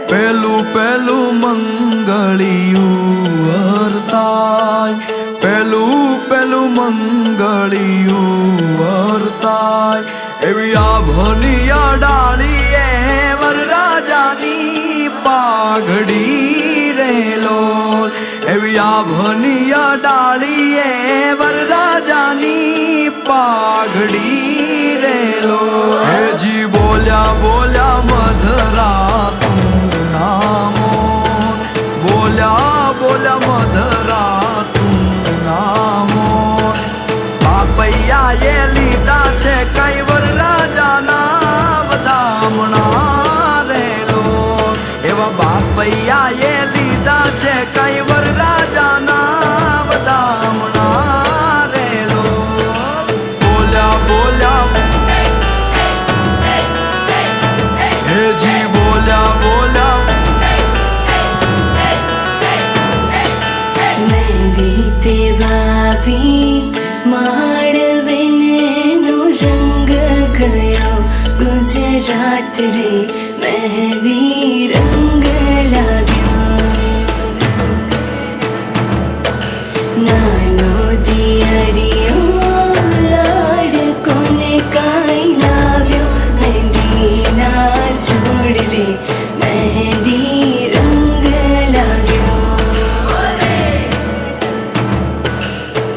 પેલું પેલું મંગળિયું વર્તાય, પેલું પેલું મંગળિયું વર્તાય, એવી આભનિયા ડાળીએ વરરાજાની પાઘડી રેલો, એવી આભનિયા ડાળીએ વરરાજાની પાઘડી રેલો. હેજી બોલ્યા બોલ્યા મધરા નામો, બોલ્યા બોલ્યા મધરા તું નામો, બાપૈયાએ લીધા છે કઈ વરરાજાના વધામણા રેલો, એવા બાપૈયાએ લીધા છે કઈ વરરાજાના વધામણા રેલો. બોલ્યા બોલ્યા હેજી બોલ્યા બોલ્યા તે વાવી માંડવીનો રંગ ગયો, ગુજરાત રે મહેંદી રંગ લાગ્યો. નાનો દિયરિયો લાડકોને કાંઈ લાવ્યો, મહેંદીના છોડ રે મહેંદી રંગ લાગ્યો.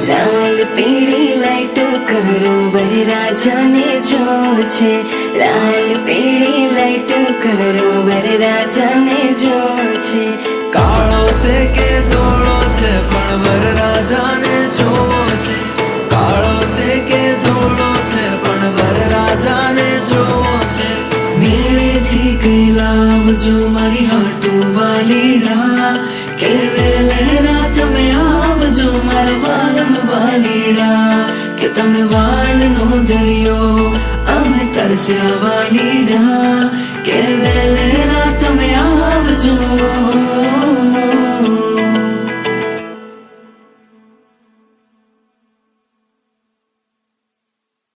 લાલ પીળી લાઈટો કરો વરરાજાને જો છે, લાલ પીળી લાઈટો કરો વરરાજાને જો છે. કાળો છે કે ધોળો છે પણ વરરાજાને જોવો છે, કાળો છે કે ધોળો છે પણ વરરાજાને જોવો છે. મેળેથી કઈ લાવજો મારી હાટુ વાલીડા, કે વેલેરા તમે આવજો મારા વાલમ વાલીડા, કે તમે વાલનો દરિયો અમે તરસ્યા વાલીડા, કે વેલેરા